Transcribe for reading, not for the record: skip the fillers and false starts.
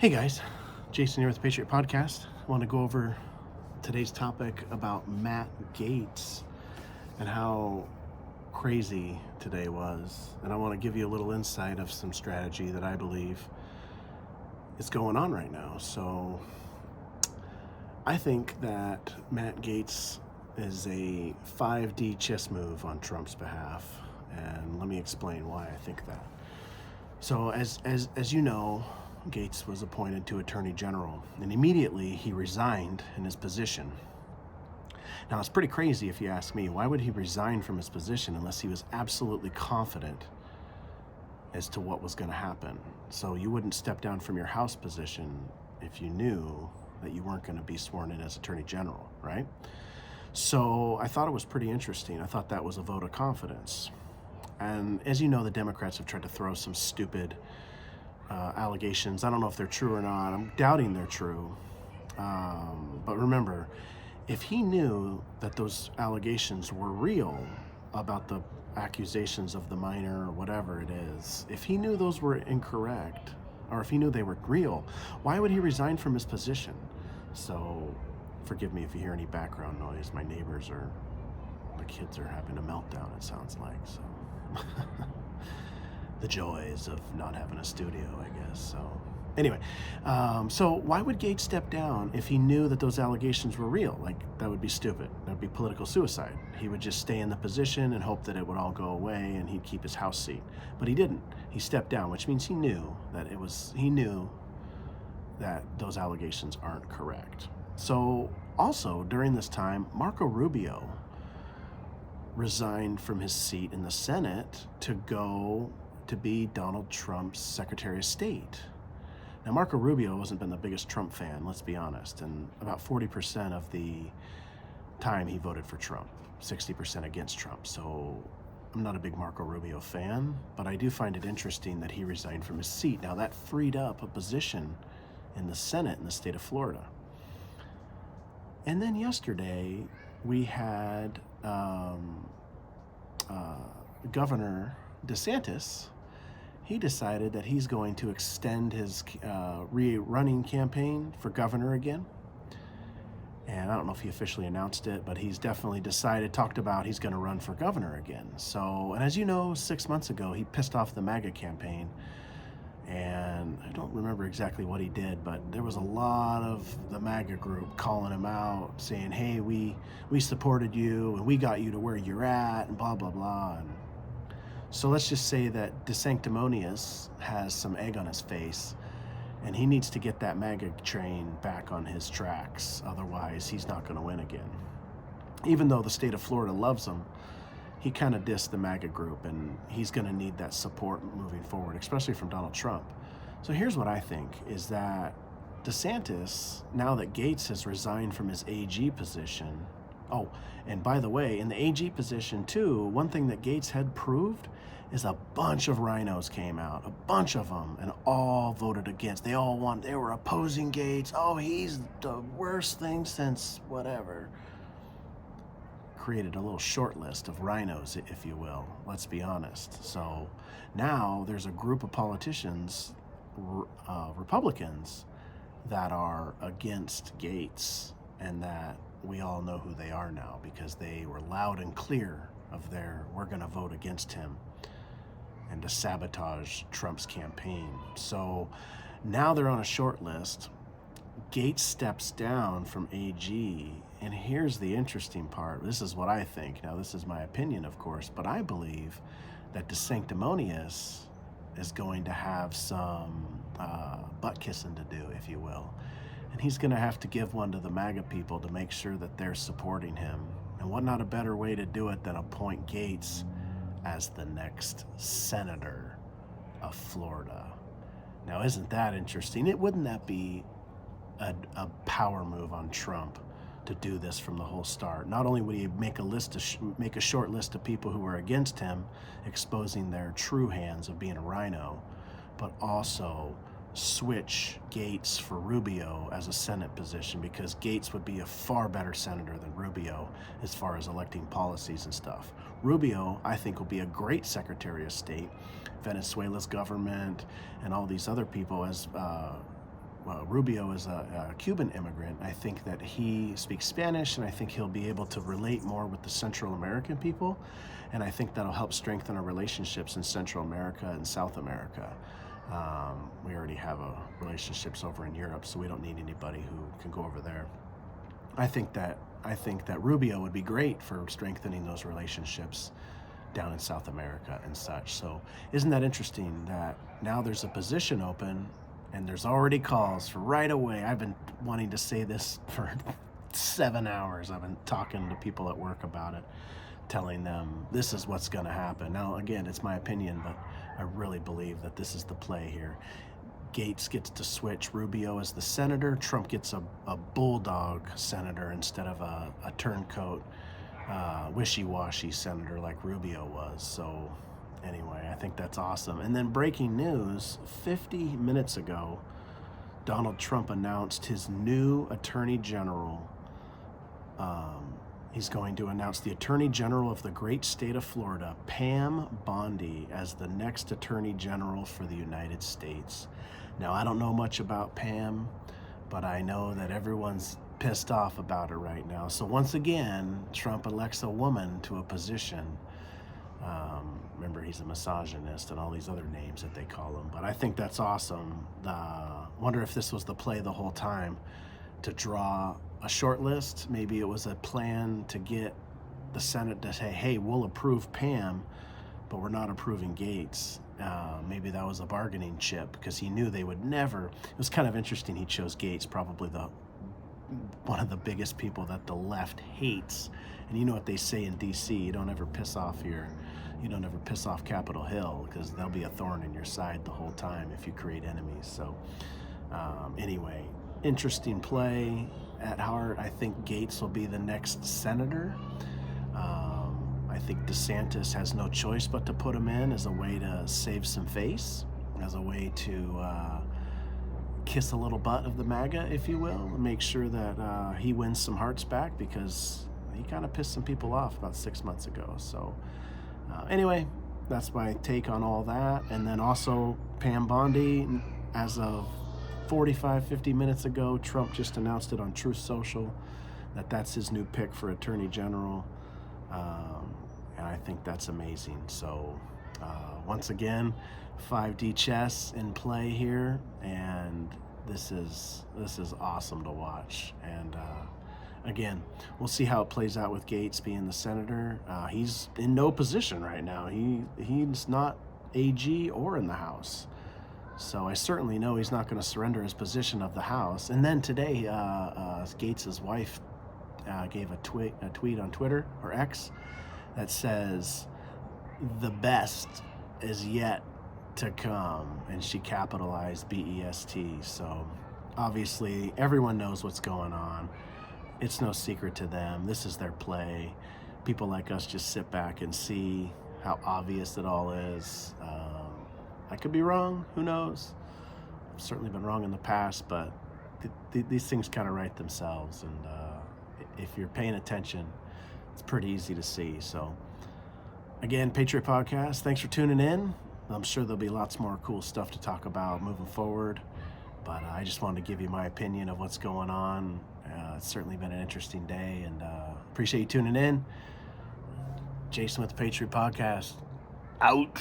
Hey guys, Jason here with the Patriot Podcast. I want to go over today's topic about Matt Gaetz and how crazy today was. And I want to give you a little insight of some strategy that I believe is going on right now. So I think that Matt Gaetz is a 5D chess move on Trump's behalf. And let me explain why I think that. So as you know, Gaetz was appointed to Attorney General, and immediately he resigned in his position. Now, it's pretty crazy if you ask me. Why would he resign from his position unless he was absolutely confident as to what was going to happen? So you wouldn't step down from your House position if you knew that you weren't going to be sworn in as Attorney General, right? So I thought it was pretty interesting. I thought that was a vote of confidence. And as you know, the Democrats have tried to throw some stupid allegations. I don't know if they're true or not. I'm doubting they're true. But remember, if he knew that those allegations were real about the accusations of the minor or whatever it is, if he knew those were incorrect, or if he knew they were real, why would he resign from his position? So forgive me if you hear any background noise. My neighbors are, the kids are having a meltdown, it sounds like. So the joys of not having a studio, I guess. So anyway, so why would Gaetz step down if he knew that those allegations were real? Like, that would be stupid. That would be political suicide. He would just stay in the position and hope that it would all go away and he'd keep his House seat. But he didn't. He stepped down, which means he knew that those allegations aren't correct. So also during this time, Marco Rubio resigned from his seat in the Senate to go to be Donald Trump's Secretary of State. Now, Marco Rubio hasn't been the biggest Trump fan, let's be honest, and about 40% of the time he voted for Trump, 60% against Trump. So I'm not a big Marco Rubio fan, but I do find it interesting that he resigned from his seat. Now, that freed up a position in the Senate in the state of Florida. And then yesterday, we had Governor DeSantis. He decided that he's going to extend his re-running campaign for governor again. And I don't know if he officially announced it, but he's definitely talked about he's going to run for governor again. So, and as you know, 6 months ago, he pissed off the MAGA campaign. And I don't remember exactly what he did, but there was a lot of the MAGA group calling him out, saying, hey, we supported you, and we got you to where you're at, and blah, blah, blah. And so let's just say that DeSanctimonious has some egg on his face, and he needs to get that MAGA train back on his tracks. Otherwise, he's not going to win again. Even though the state of Florida loves him, he kind of dissed the MAGA group, and he's going to need that support moving forward, especially from Donald Trump. So here's what I think, is that DeSantis, now that Gaetz has resigned from his AG position, oh, and by the way, in the AG position too, one thing that Gaetz had proved is a bunch of rhinos came out, a bunch of them, and all voted against. They were opposing Gaetz. Oh, he's the worst thing since whatever. Created a little short list of rhinos, if you will, let's be honest. So now there's a group of politicians, Republicans, that are against Gaetz, and that we all know who they are now because they were loud and clear of we're going to vote against him and to sabotage Trump's campaign. So now they're on a short list. Gaetz steps down from AG, and here's the interesting part. This is what I think. Now, this is my opinion, of course, but I believe that DeSanctimonious is going to have some butt kissing to do, if you will. And he's going to have to give one to the MAGA people to make sure that they're supporting him. And what not a better way to do it than appoint Gaetz as the next senator of Florida. Now, isn't that interesting? Wouldn't that be a power move on Trump to do this from the whole start? Not only would he make a short list of people who were against him, exposing their true hands of being a rhino, but also switch Gaetz for Rubio as a Senate position, because Gaetz would be a far better senator than Rubio as far as electing policies and stuff. Rubio, I think, will be a great Secretary of State. Venezuela's government and all these other people, as Rubio is a Cuban immigrant. I think that he speaks Spanish, and I think he'll be able to relate more with the Central American people, and I think that'll help strengthen our relationships in Central America and South America. We already have relationships over in Europe, so we don't need anybody who can go over there. I think that Rubio would be great for strengthening those relationships down in South America and such. So isn't that interesting that now there's a position open and there's already calls for right away? I've been wanting to say this for 7 hours. I've been talking to people at work about it, telling them this is what's going to happen. Now, again, it's my opinion, but I really believe that this is the play here. Gaetz gets to switch Rubio as the senator. Trump gets a bulldog senator instead of a turncoat, wishy-washy senator like Rubio was. So anyway, I think that's awesome. And then breaking news, 50 minutes ago, Donald Trump announced his new attorney general. He's going to announce the Attorney General of the great state of Florida, Pam Bondi, as the next Attorney General for the United States. Now, I don't know much about Pam, but I know that everyone's pissed off about her right now. So once again, Trump elects a woman to a position. Remember, he's a misogynist and all these other names that they call him. But I think that's awesome. Wonder if this was the play the whole time, to draw a short list. Maybe it was a plan to get the Senate to say, hey, we'll approve Pam, but we're not approving Gaetz. Maybe that was a bargaining chip, because he knew they would never. It was kind of interesting he chose Gaetz, probably one of the biggest people that the left hates. And you know what they say in DC, you don't ever piss off Capitol Hill, because they'll be a thorn in your side the whole time if you create enemies. So anyway, interesting play. At heart, I think Gaetz will be the next senator. I think DeSantis has no choice but to put him in as a way to save some face, as a way to kiss a little butt of the MAGA, if you will, and make sure that he wins some hearts back, because he kind of pissed some people off about 6 months ago. So anyway, that's my take on all that. And then also Pam Bondi, as of 50 minutes ago, Trump just announced it on Truth Social that that's his new pick for Attorney General. And I think that's amazing. So once again, 5D chess in play here, and this is awesome to watch. And again, we'll see how it plays out with Gaetz being the senator. He's in no position right now. He's not AG or in the House. So I certainly know he's not going to surrender his position of the House. And then today, Gaetz' wife gave a tweet on Twitter, or X, that says, "The best is yet to come," and she capitalized BEST. So obviously everyone knows what's going on. It's no secret to them. This is their play. People like us just sit back and see how obvious it all is. I could be wrong, who knows? I've certainly been wrong in the past, but these things kind of write themselves, and if you're paying attention, it's pretty easy to see. So again, Patriot Podcast, thanks for tuning in. I'm sure there'll be lots more cool stuff to talk about moving forward, but I just wanted to give you my opinion of what's going on. It's certainly been an interesting day, and appreciate you tuning in. Jason with the Patriot Podcast, out.